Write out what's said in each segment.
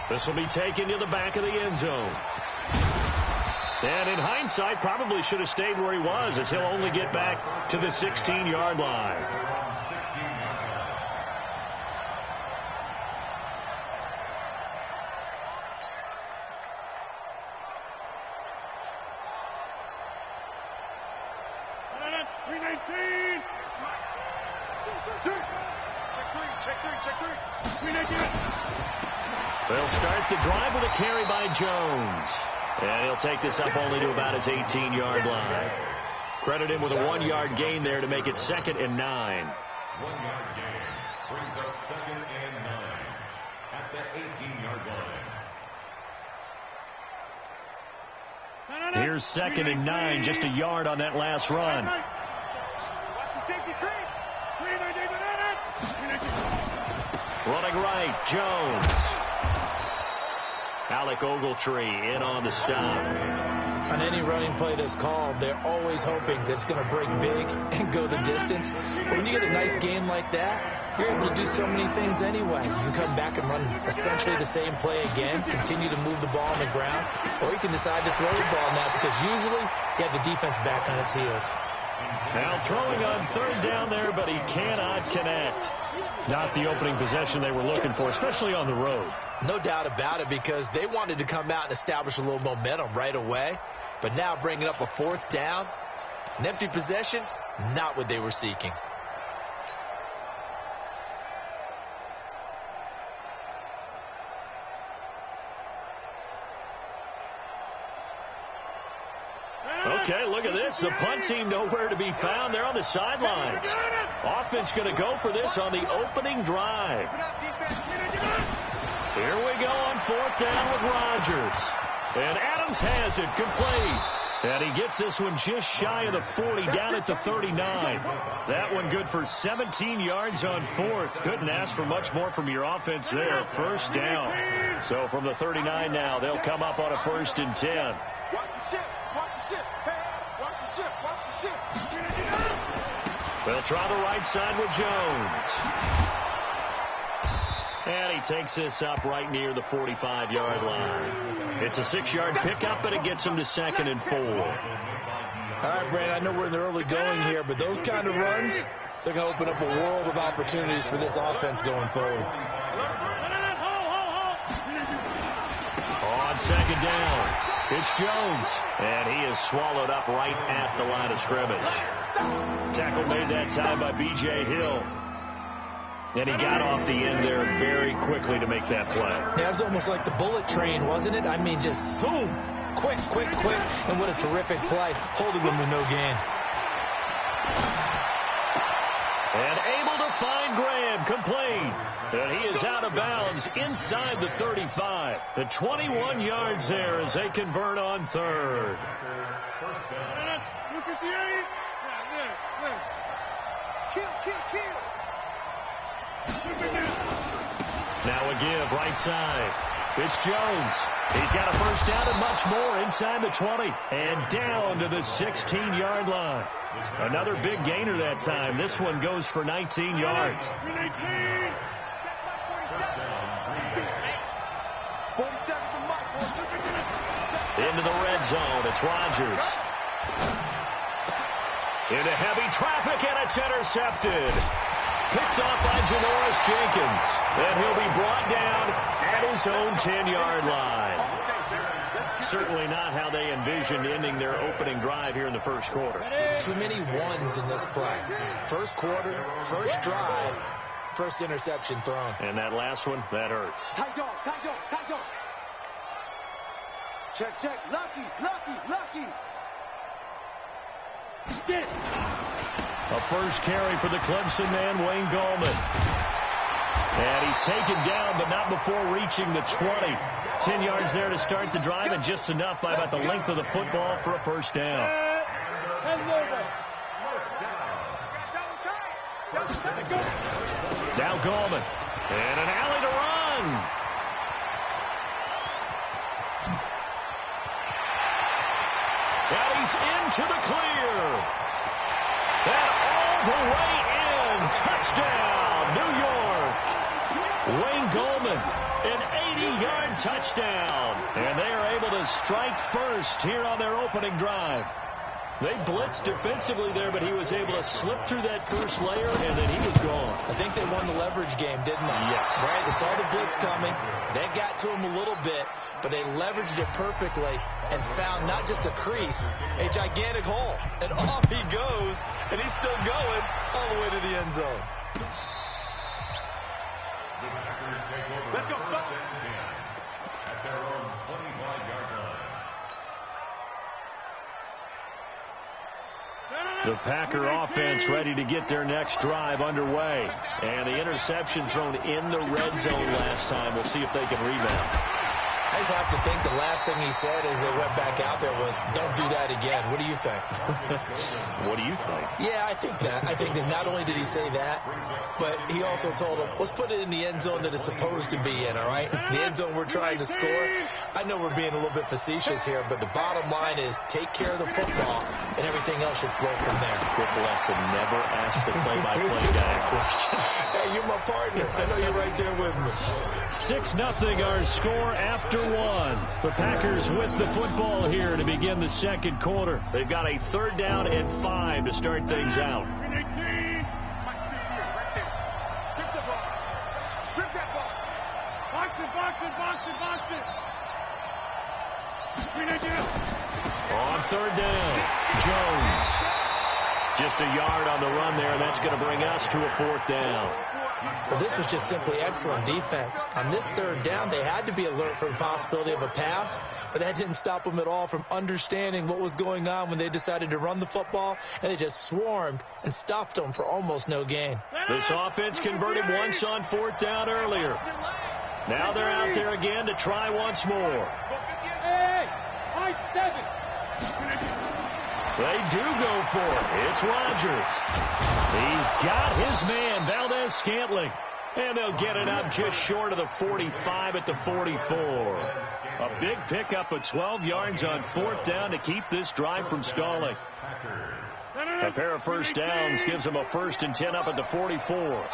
This will be taken to the back of the end zone. And in hindsight, probably should have stayed where he was, as he'll only get back to the 16-yard line. They'll start the drive with a carry by Jones. And he'll take this up only to about his 18-yard line. Credit him with a 1-yard gain there to make it 2nd and 9. 1-yard gain brings up 2nd and 9 at the 18-yard line. Here's 2nd and 9, just a yard on that last run. Running right, Jones. Alec Ogletree in on the stop. On any running play that's called, they're always hoping that it's going to break big and go the distance. But when you get a nice game like that, you're able to do so many things anyway. You can come back and run essentially the same play again, continue to move the ball on the ground, or you can decide to throw the ball now because usually you have the defense back on its heels. Now throwing on 3rd down there, but he cannot connect. Not the opening possession they were looking for, especially on the road. No doubt about it, because they wanted to come out and establish a little momentum right away. But now bringing up a 4th down, an empty possession, not what they were seeking. Okay, look at this. The punt team nowhere to be found. They're on the sidelines. Offense going to go for this on the opening drive. Here we go on 4th down with Rodgers. And Adams has it complete. And he gets this one just shy of the 40, down at the 39. That one good for 17 yards on 4th. Couldn't ask for much more from your offense there. 1st down. So from the 39 now, they'll come up on a 1st and 10. Watch the ship. Watch the ship. Hey, watch the ship. Watch the ship. They'll try the right side with Jones. And he takes this up right near the 45-yard line. It's a 6-yard pickup, but it gets him to 2nd and 4. All right, Brad, I know we're in the early going here, but those kind of runs, they're going to open up a world of opportunities for this offense going forward. On 2nd down, it's Jones. And he is swallowed up right at the line of scrimmage. Tackle made that time by B.J. Hill. And he got off the end there very quickly to make that play. Yeah, it was almost like the bullet train, wasn't it? I mean, just zoom. Quick. And what a terrific play, holding them to no gain. And able to find Graham, complete. And he is out of bounds inside the 35. The 21 yards there as they convert on 3rd. Kill. Now a give, right side. It's Jones. He's got a 1st down and much more inside the 20. And down to the 16-yard line. Another big gainer that time. This one goes for 19 yards. Into the red zone. It's Rodgers. Into heavy traffic, and it's intercepted. Picked off by Janoris Jenkins. And he'll be brought down at his own 10-yard line. Certainly not how they envisioned ending their opening drive here in the 1st quarter. Too many ones in this play. 1st quarter, 1st drive, 1st interception thrown. And that last one, that hurts. Tight dog. Check. Lucky. Get. A 1st carry for the Clemson man, Wayne Gallman. And he's taken down, but not before reaching the 20. 10 yards there to start the drive, and just enough by about the length of the football for a 1st down. Now Gallman. And an alley to run. And he's into the clear. And all the way in. Touchdown, New York. Wayne Goldman, an 80-yard touchdown. And they are able to strike first here on their opening drive. They blitzed defensively there, but he was able to slip through that first layer, and then he was gone. I think they won the leverage game, didn't they? Yes. Right? They saw the blitz coming. They got to him a little bit, but they leveraged it perfectly and found not just a crease, a gigantic hole. And off he goes, and he's still going all the way to the end zone. Let's go. At their own 25-yard line. The Packer offense ready to get their next drive underway. And the interception thrown in the red zone last time. We'll see if they can rebound. I just have to think the last thing he said as they went back out there was, don't do that again. What do you think? What do you think? Yeah, I think that. I think that not only did he say that, but he also told them, let's put it in the end zone that it's supposed to be in, all right? The end zone we're trying to score. I know we're being a little bit facetious here, but the bottom line is take care of the football, and everything else should flow from there. Quick lesson, never ask the play-by-play guy a question. Hey, you're my partner. I know you're right there with me. 6-0 our score after one. The Packers with the football here to begin the second quarter. They've got a 3rd down and 5 to start things out. Strip the ball. Strip that ball. Box it. On 3rd down, Jones. Just a yard on the run there, and that's going to bring us to a 4th down. Well, this was just simply excellent defense. On this 3rd down, they had to be alert for the possibility of a pass, but that didn't stop them at all from understanding what was going on when they decided to run the football, and they just swarmed and stuffed them for almost no gain. This offense converted once on 4th down earlier. Now they're out there again to try once more. They do go for it. It's Rodgers. He's got his man, Valdez-Scantling. And they'll get it up just short of the 45 at the 44. A big pickup of 12 yards on 4th down to keep this drive from stalling. A pair of first downs gives them a 1st and 10 up at the 44.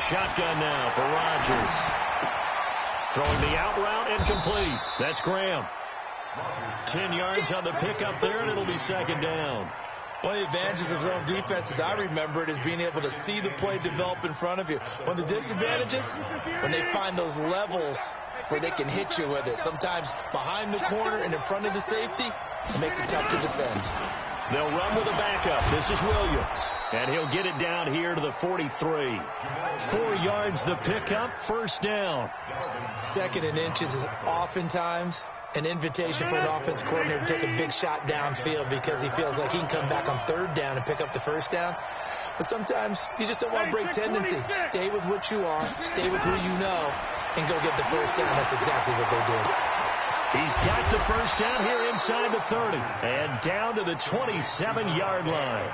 Shotgun now for Rodgers. Throwing the out route incomplete. That's Graham. 10 yards on the pickup there, and it'll be 2nd down. One of the advantages of zone defense, as I remember it, is being able to see the play develop in front of you. One of the disadvantages, when they find those levels where they can hit you with it, sometimes behind the corner and in front of the safety, it makes it tough to defend. They'll run with a backup. This is Williams. And he'll get it down here to the 43. 4 yards the pickup, 1st down. 2nd and inches is oftentimes an invitation for an offense coordinator to take a big shot downfield because he feels like he can come back on 3rd down and pick up the 1st down. But sometimes you just don't want to break tendency. Stay with what you are, stay with who you know, and go get the 1st down. That's exactly what they did. He's got the 1st down here inside the 30 and down to the 27-yard line.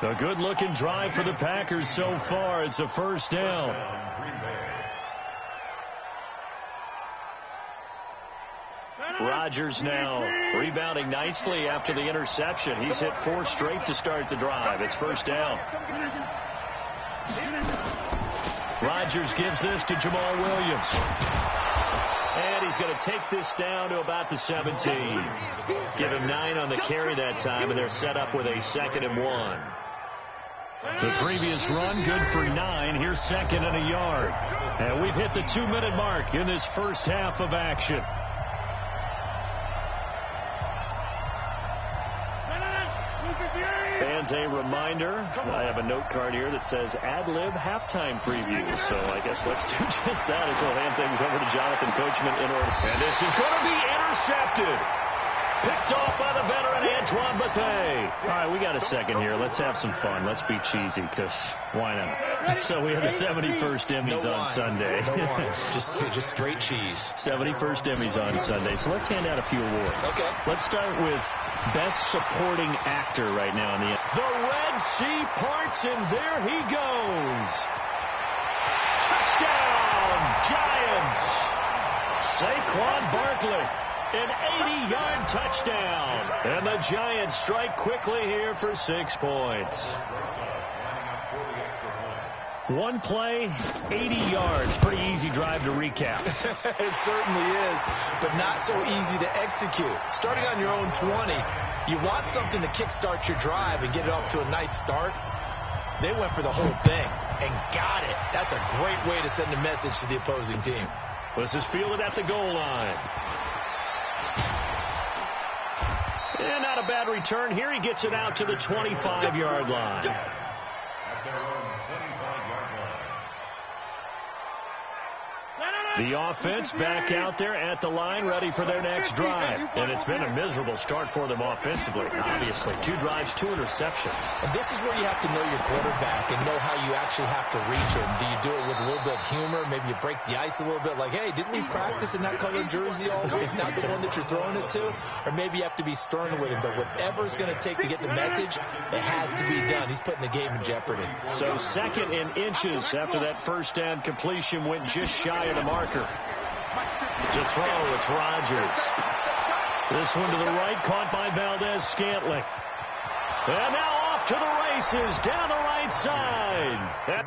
A good-looking drive for the Packers so far. It's a 1st down. Rodgers now rebounding nicely after the interception. He's hit 4 straight to start the drive. It's 1st down. Rodgers gives this to Jamal Williams. And he's going to take this down to about the 17. Give him 9 on the carry that time, and they're set up with a 2nd and 1. The previous run good for 9. Here's 2nd and a yard. And we've hit the 2-minute mark in this first half of action. Fans, a reminder, I have a note card here that says ad-lib halftime preview. So I guess let's do just that as we'll hand things over to Jonathan Coachman in order. And this is going to be intercepted. Picked off by the veteran Antoine Bethea. All right, we got a second here. Let's have some fun. Let's be cheesy, because why not? So we have the 71st Emmys on Sunday. No wine. Just straight cheese. 71st Emmys on Sunday. So let's hand out a few awards. Okay. Let's start with Best Supporting Actor right now in the Red Sea parts, and there he goes. Touchdown, Giants. Saquon Barkley. An 80-yard touchdown. And the Giants strike quickly here for 6 points. One play, 80 yards. Pretty easy drive to recap. It certainly is, but not so easy to execute. Starting on your own 20, you want something to kickstart your drive and get it off to a nice start. They went for the whole thing and got it. That's a great way to send a message to the opposing team. This is fielded at the goal line. And not a bad return here. He gets it out to the 25-yard line. At their own 25-yard line. The offense back out there at the line, ready for their next drive. And it's been a miserable start for them offensively. Obviously, 2 drives, 2 interceptions. And this is where you have to know your quarterback and know how you actually have to reach him. Do you do it with a little bit of humor? Maybe you break the ice a little bit, like, hey, didn't we practice in that color jersey all week, not the one that you're throwing it to? Or maybe you have to be stern with him. But whatever it's going to take to get the message, it has to be done. He's putting the game in jeopardy. So 2nd and inches after that first down completion went just shy of the marker. To throw, it's Rodgers. This one to the right, caught by Valdez-Scantling. And now off to the races, down the right side.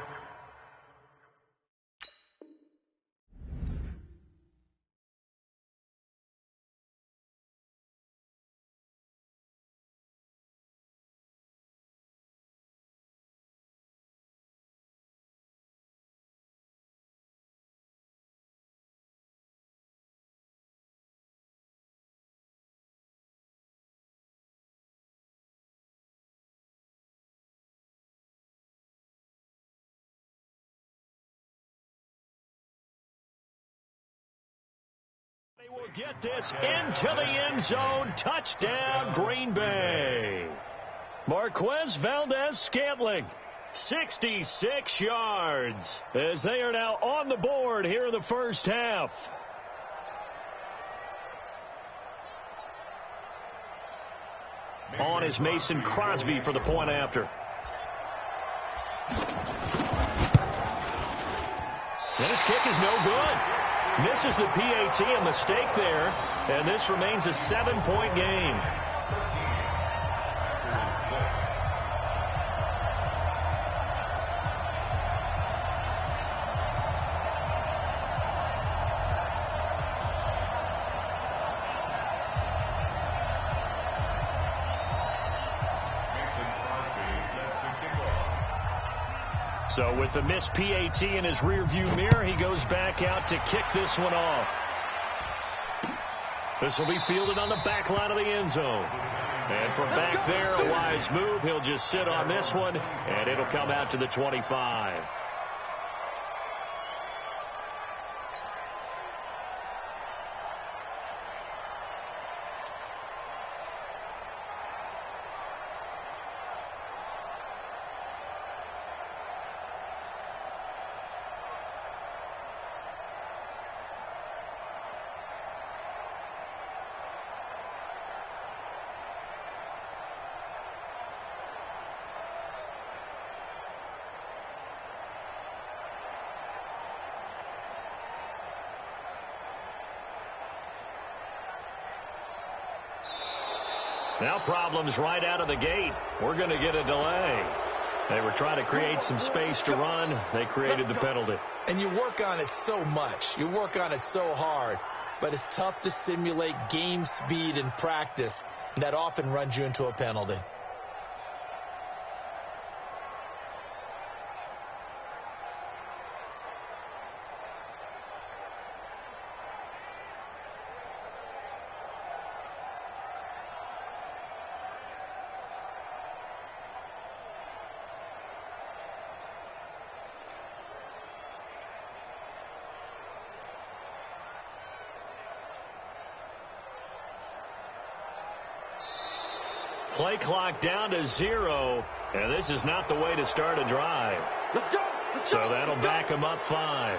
They will get this into the end zone. Touchdown, Green Bay. Marquez Valdez-Scantling, 66 yards, as they are now on the board here in the first half. On is Mason Crosby for the point after. And his kick is no good. Misses the PAT, a mistake there, and this remains a 7-point game. So with the missed PAT in his rearview mirror, he goes back out to kick this one off. This will be fielded on the back line of the end zone. And from back there, a wise move. He'll just sit on this one, and it'll come out to the 25. Now problems right out of the gate. We're going to get a delay. They were trying to create some space to run. They created the penalty. And you work on it so much. You work on it so hard. But it's tough to simulate game speed in practice. And that often runs you into a penalty. Play clock down to 0, and this is not the way to start a drive. Let's go. So that'll back him up 5.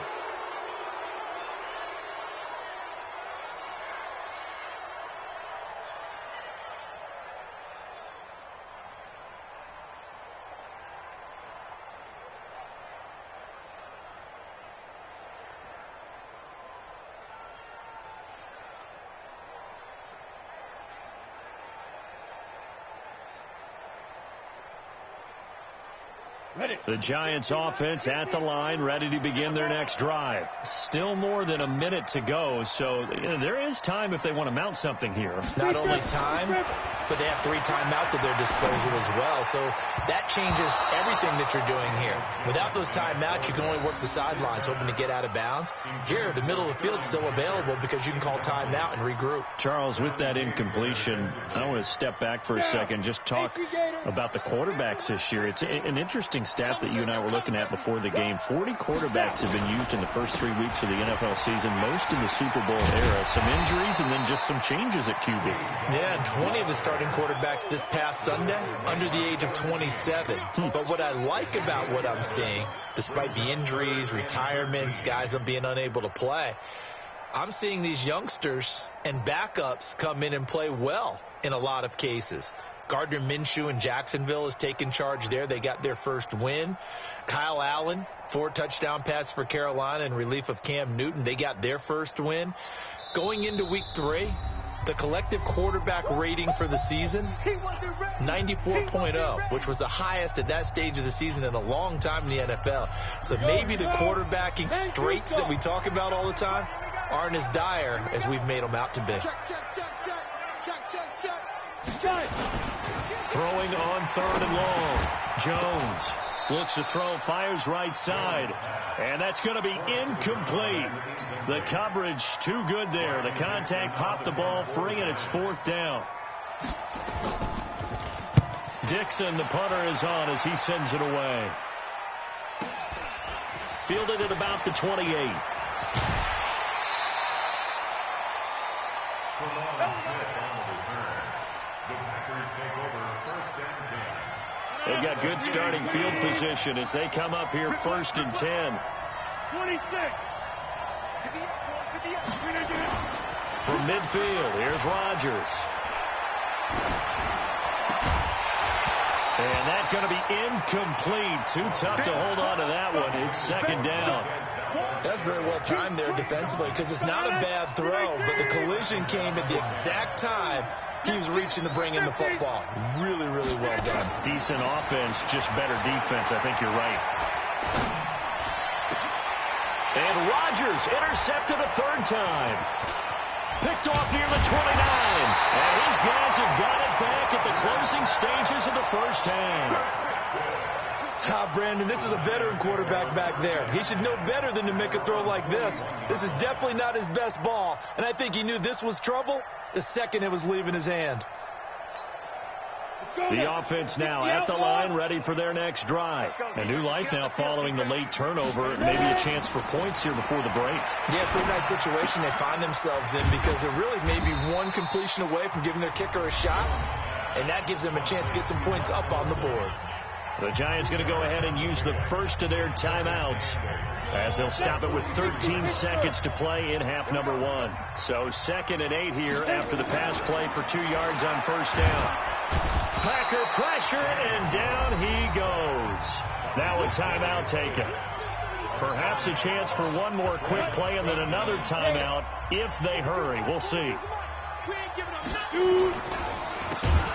The Giants offense at the line, ready to begin their next drive. Still more than a minute to go, so there is time if they want to mount something here. Not only time, but they have 3 timeouts at their disposal as well, so that changes everything that you're doing here. Without those timeouts, you can only work the sidelines, hoping to get out of bounds. Here, the middle of the field is still available because you can call timeout and regroup. Charles, with that incompletion, I want to step back for a second, just talk about the quarterbacks this year. It's an interesting stat that you and I were looking at before the game. 40 quarterbacks have been used in the first 3 weeks of the NFL season, most in the Super Bowl era. Some injuries and then just some changes at QB. Yeah, 20 of the starting quarterbacks this past Sunday under the age of 27. But what I like about what I'm seeing, despite the injuries, retirements, guys being unable to play, I'm seeing these youngsters and backups come in and play well in a lot of cases. Gardner Minshew in Jacksonville has taken charge there. They got their first win. Kyle Allen, 4-touchdown pass for Carolina in relief of Cam Newton. They got their first win. Going into week 3, the collective quarterback rating for the season, 94.0, which was the highest at that stage of the season in a long time in the NFL. So maybe the quarterbacking straits that we talk about all the time aren't as dire as we've made them out to be. Throwing on 3rd and long. Jones looks to throw, fires right side, and that's going to be incomplete. The coverage too good there. The contact popped the ball free, and it's 4th down. Dixon, the punter, is on as he sends it away. Fielded at about the 28. They've got good starting field position as they come up here 1st and 10. 26. From midfield, here's Rodgers. And that's going to be incomplete. Too tough to hold on to that one. It's 2nd down. That's very well timed there defensively because it's not a bad throw, but the collision came at the exact time he was reaching to bring in the football. Really, really well done. Decent offense, just better defense. I think you're right. And Rodgers intercepted a 3rd time. Picked off near the 29. And his guys have got it back at the closing stages of the first half. Brandon, this is a veteran quarterback back there. He should know better than to make a throw like this. This is definitely not his best ball, and I think he knew this was trouble the second it was leaving his hand. The offense now at the line, ready for their next drive. A new life now following the late turnover. Maybe a chance for points here before the break. Yeah, pretty nice situation they find themselves in because they're really maybe one completion away from giving their kicker a shot, and that gives them a chance to get some points up on the board. The Giants going to go ahead and use the first of their timeouts as they'll stop it with 13 seconds to play in half number 1. So 2nd and 8 here after the pass play for 2 yards on 1st down. Packer pressure, and down he goes. Now a timeout taken. Perhaps a chance for one more quick play and then another timeout if they hurry. We'll see.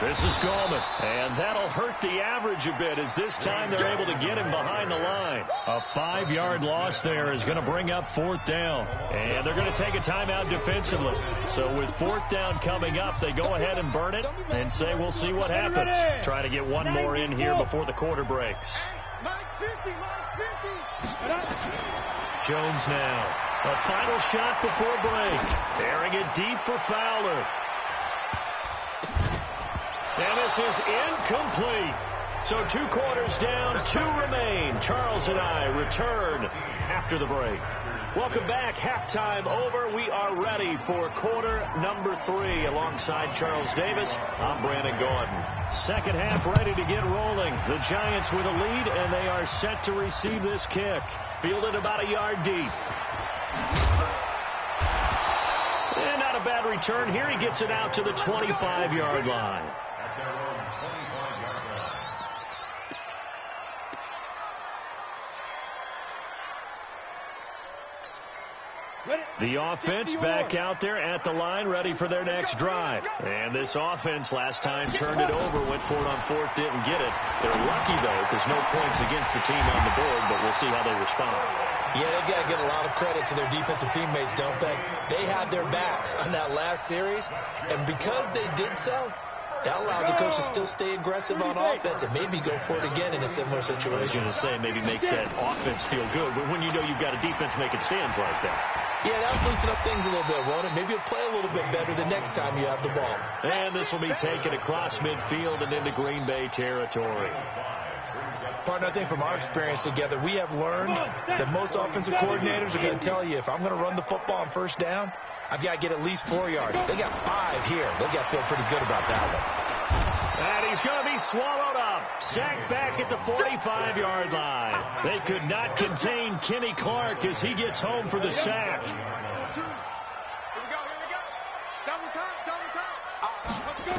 This is Gallman, and that'll hurt the average a bit as this time they're able to get him behind the line. A 5-yard loss there is going to bring up 4th down, and they're going to take a timeout defensively. So with 4th down coming up, they go ahead and burn it and say we'll see what happens. Try to get one more in here before the quarter breaks. Jones now. A final shot before break. Airing it deep for Fowler. And this is incomplete. So 2 quarters down, 2 remain. Charles and I return after the break. Welcome back. Halftime over. We are ready for quarter number 3. Alongside Charles Davis, I'm Brandon Gordon. Second half ready to get rolling. The Giants with a lead, and they are set to receive this kick. Fielded about a yard deep. And not a bad return here. He gets it out to the 25-yard line. The offense back out there at the line, ready for their next drive. And this offense last time turned it over, went for it on fourth, didn't get it. They're lucky, though, because no points against the team on the board, but we'll see how they respond. Yeah, they've got to give a lot of credit to their defensive teammates, don't they? They had their backs on that last series, and because they did so, that allows the coach to still stay aggressive on offense and maybe go for it again in a similar situation. I was going to say, maybe makes that offense feel good when you know you've got a defense making stands like that. Yeah, that'll loosen up things a little bit, won't it? Maybe you'll play a little bit better the next time you have the ball. And this will be taken across midfield and into Green Bay territory. Partner, I think from our experience together, we have learned that most offensive coordinators are going to tell you, if I'm going to run the football on first down, I've got to get at least 4 yards. They got 5 here. They've got to feel pretty good about that one. And he's going to be swallowed up. Sacked back at the 45-yard line. They could not contain Kenny Clark as he gets home for the sack. Here we go. Double time. Let's go.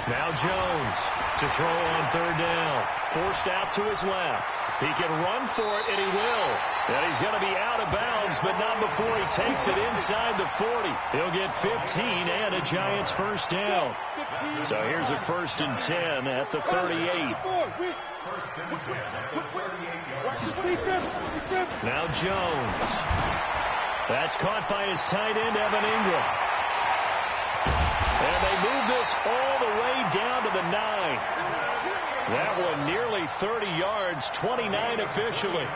Now Jones to throw on third down. Forced out to his left. He can run for it, and he will. And he's going to be out of bounds, but not before he takes it inside the 40. He'll get 15 and a Giants first down. So here's a 1st and 10 at the 38. Now Jones. That's caught by his tight end, Evan Ingram. And they move this all the way down to the 9. That one nearly 30 yards, 29 officially.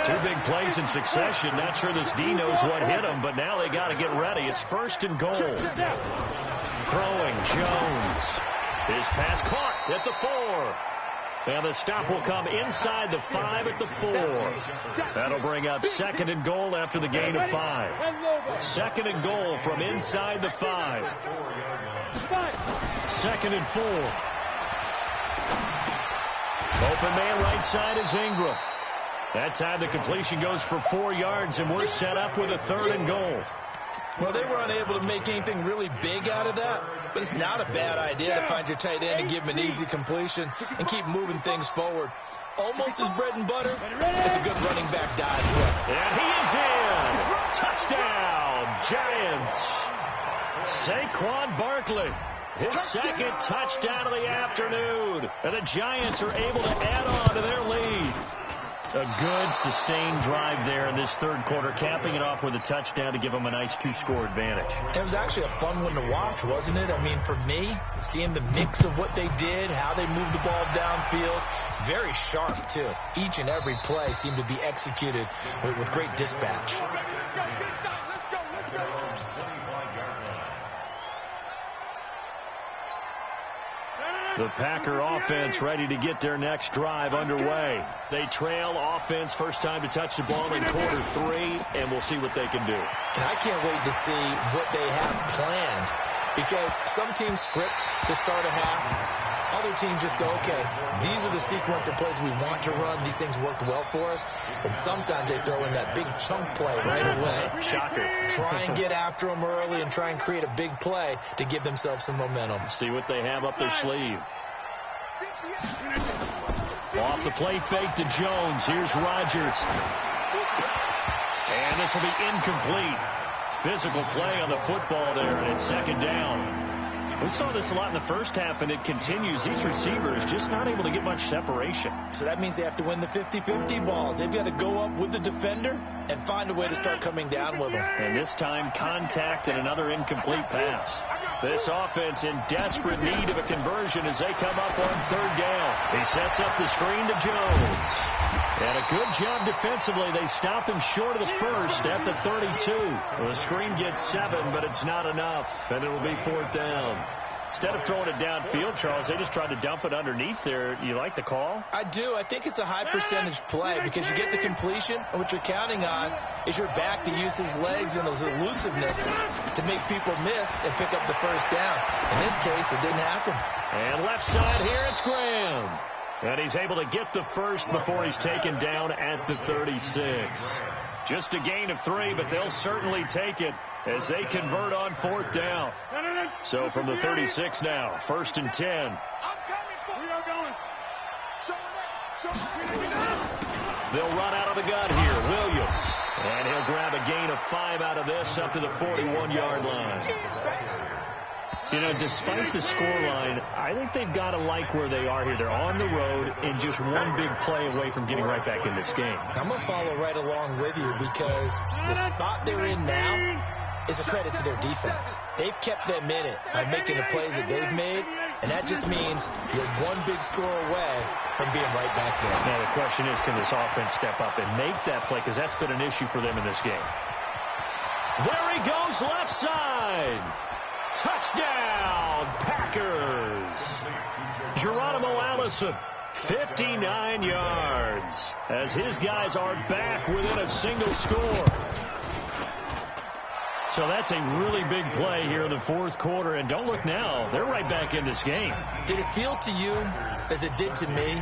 2 big plays in succession. Not sure this D knows what hit him, but now they got to get ready. It's 1st and goal. Throwing Jones. His pass caught at the 4. And the stop will come inside the 5 at the 4. That'll bring up 2nd and goal after the gain of 5. 2nd and goal from inside the 5. 2nd and 4. Open man right side is Ingram. That time the completion goes for 4 yards, and we're set up with a 3rd and goal. Well, they were unable to make anything really big out of that, but it's not a bad idea to find your tight end and give him an easy completion and keep moving things forward. Almost his bread and butter. It's a good running back dive. And he is in. Touchdown, Giants. Saquon Barkley. His 2nd touchdown of the afternoon. And the Giants are able to add on to their lead. A good, sustained drive there in this 3rd quarter, capping it off with a touchdown to give them a nice 2-score advantage. It was actually a fun one to watch, wasn't it? I mean, for me, seeing the mix of what they did, how they moved the ball downfield, very sharp, too. Each and every play seemed to be executed with great dispatch. Let's go. The Packer offense ready to get their next drive underway. They trail offense, first time to touch the ball in quarter 3, and we'll see what they can do. And I can't wait to see what they have planned, because some teams script to start a half. Other teams just go, okay, these are the sequence of plays we want to run. These things worked well for us. And sometimes they throw in that big chunk play right away. Shocker. Try and get after them early and try and create a big play to give themselves some momentum. See what they have up their sleeve. Off the play fake to Jones. Here's Rodgers. And this will be incomplete. Physical play on the football there, and it's 2nd down. We saw this a lot in the first half, and it continues. These receivers just not able to get much separation. So that means they have to win the 50-50 balls. They've got to go up with the defender and find a way to start coming down with them. And this time, contact and another incomplete pass. This offense in desperate need of a conversion as they come up on 3rd down. He sets up the screen to Jones. And a good job defensively. They stop him short of the 1st at the 32. Well, the screen gets 7, but it's not enough, and it'll be 4th down. Instead of throwing it downfield, Charles, they just tried to dump it underneath there. You like the call? I do. I think it's a high percentage play because you get the completion, and what you're counting on is your back to use his legs and his elusiveness to make people miss and pick up the 1st down. In this case, it didn't happen. And left side here, it's Graham. And he's able to get the 1st before he's taken down at the 36. Just a gain of 3, but they'll certainly take it as they convert on 4th down. So from the 36 now, 1st and 10. I'm coming for you. We are going. Show me. They'll run out of the gun here. Williams. And he'll grab a gain of 5 out of this up to the 41-yard line. You know, despite the scoreline, I think they've got to like where they are here. They're on the road and just one big play away from getting right back in this game. I'm going to follow right along with you because the spot they're in now is a credit to their defense. They've kept them in it by making the plays that they've made, and that just means you're one big score away from being right back there. Now, the question is, can this offense step up and make that play? Because that's been an issue for them in this game. There he goes, left side. Touchdown, Packers. Geronimo Allison, 59 yards, as his guys are back within a single score. So that's a really big play here in the fourth quarter. And don't look now, they're right back in this game. Did it feel to you, as it did to me,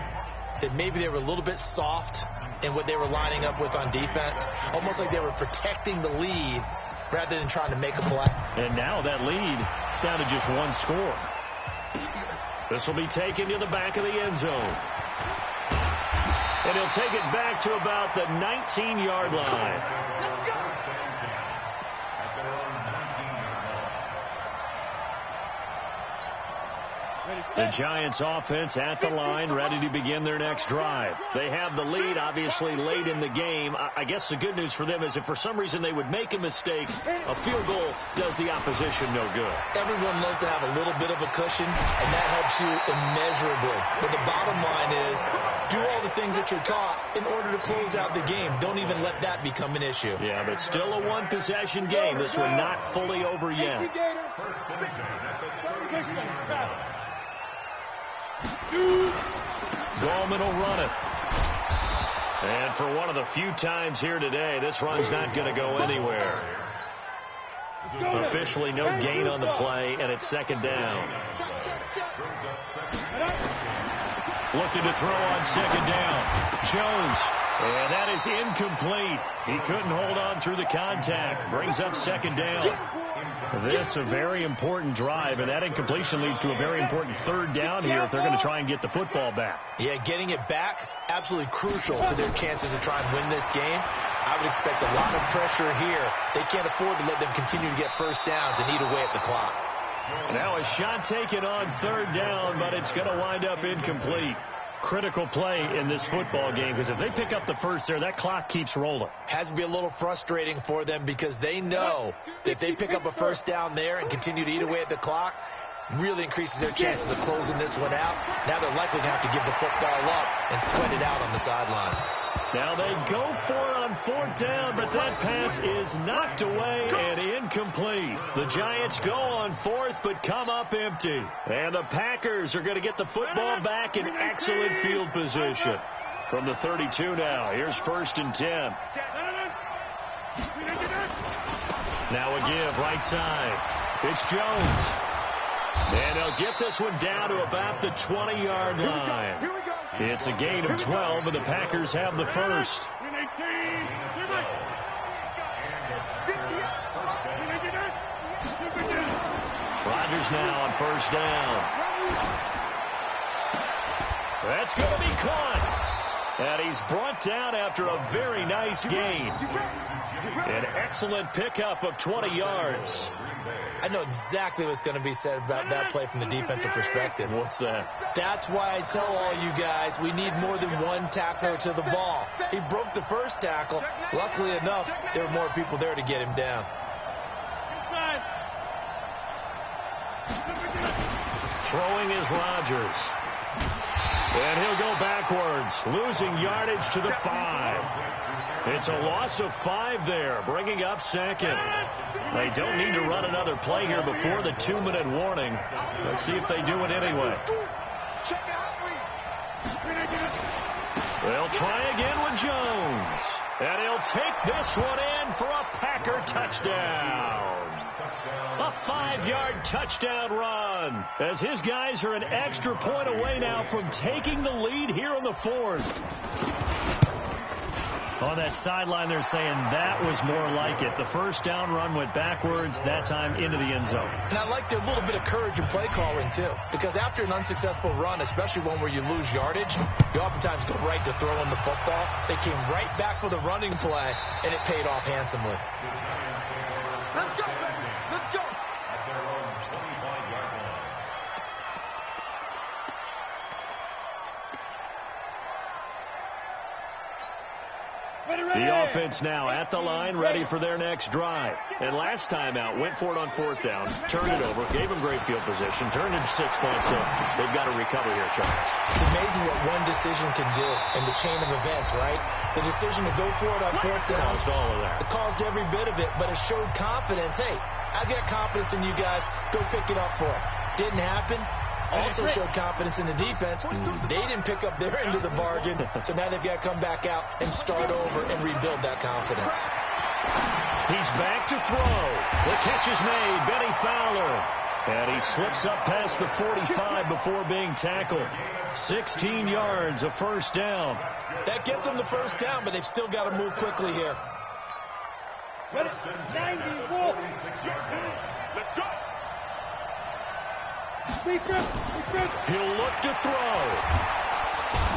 that maybe they were a little bit soft in what they were lining up with on defense? Almost like they were protecting the lead rather than trying to make a play. And now that lead is down to just one score. This will be taken to the back of the end zone. And he'll take it back to about the 19-yard line. The Giants offense at the line, ready to begin their next drive. They have the lead, obviously, late in the game. I guess the good news for them is if for some reason they would make a mistake, a field goal does the opposition no good. Everyone loves to have a little bit of a cushion, and that helps you immeasurably. But the bottom line is, do all the things that you're taught in order to close out the game. Don't even let that become an issue. Yeah, but still a one-possession game. This one not fully over yet. Gallman will run it. And for one of the few times here today, this run's not going to go anywhere. Officially no gain on the play, and it's second down. Looking to throw on second down. Jones. And that is incomplete. He couldn't hold on through the contact. Brings up second down. This a very important drive, and that incompletion leads to a very important third down here if they're going to try and get the football back. Yeah, getting it back, absolutely crucial to their chances to try and win this game. I would expect a lot of pressure here. They can't afford to let them continue to get first downs and eat away at the clock. Now a shot taken on third down, but it's going to wind up incomplete. Critical play in this football game, because if they pick up the first there, that clock keeps rolling. Has to be a little frustrating for them because they know that if they pick up a first down there and continue to eat away at the clock, really increases their chances of closing this one out. Now they're likely going to have to give the football up and sweat it out on the sideline. Now they go for it on fourth down, but that pass is knocked away and incomplete. The Giants go on fourth, but come up empty. And the Packers are going to get the football back in excellent field position. From the 32 now, here's 1st and 10. Now a give, right side. It's Jones. And they'll get this one down to about the 20-yard line. It's a gain of 12, and the Packers have the first. Rodgers now on first down. That's going to be caught. And he's brought down after a very nice gain. An excellent pickup of 20 yards. I know exactly what's going to be said about that play from the defensive perspective. What's that? That's why I tell all you guys we need more than one tackler to the ball. He broke the first tackle. Luckily enough, there were more people there to get him down. Throwing is Rodgers. And he'll go backwards, losing yardage to the 5. It's a loss of 5 there, bringing up second. They don't need to run another play here before the 2-minute warning. Let's see if they do it anyway. They'll try again with Jones. And he'll take this one in for a Packer touchdown. A 5-yard touchdown run, as his guys are an extra point away now from taking the lead here in the fourth. On On that sideline, they're saying that was more like it. The first down run went backwards, that time into the end zone. And I like a little bit of courage in play calling, too, because after an unsuccessful run, especially one where you lose yardage, you oftentimes go right to throwing the football. They came right back with a running play, and it paid off handsomely. Let's go, baby. Let's go. At their own 25-yard line. The offense now at the line, ready for their next drive. And last time out, went for it on fourth down, turned it over, gave them great field position, turned into 6 points, so they've got to recover here, Charles. It's amazing what one decision can do in the chain of events, right? The decision to go for it on fourth down. Caused all of that. It caused every bit of it, but it showed confidence. Hey, I've got confidence in you guys. Go pick it up for them. Didn't happen. Also showed confidence in the defense. They didn't pick up their end of the bargain, so now they've got to come back out and start over and rebuild that confidence. He's back to throw. The catch is made. Benny Fowler. And he slips up past the 45 before being tackled. 16 yards, a first down. That gets them the first down, but they've still got to move quickly here. 94. Let's go. He'll look to throw.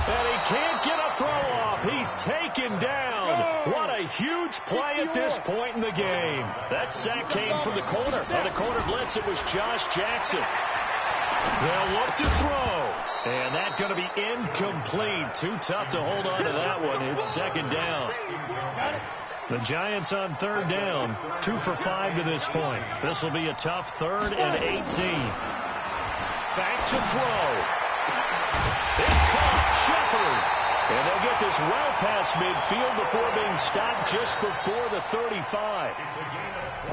And he can't get a throw off. He's taken down. What a huge play at this point in the game. That sack came from the corner. On the corner blitz, it was Josh Jackson. They'll look to throw. And that's going to be incomplete. Too tough to hold on to that one. It's second down. The Giants on third down. 2 for 5 to this point. This will be a tough 3rd and 18. Back to throw. It's caught. Shepard. And they'll get this well past midfield before being stopped just before the 35.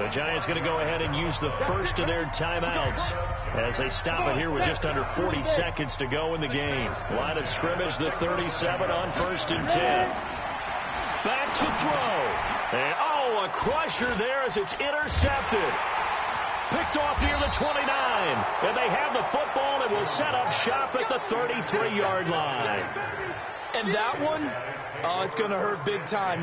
The Giants going to go ahead and use the first of their timeouts as they stop it here with just under 40 seconds to go in the game. Line of scrimmage, the 37 on 1st and 10. Back to throw. And, a crusher there as it's intercepted. Picked off near the 29. And they have the football and will set up shop at the 33-yard line. And that one, it's going to hurt big time.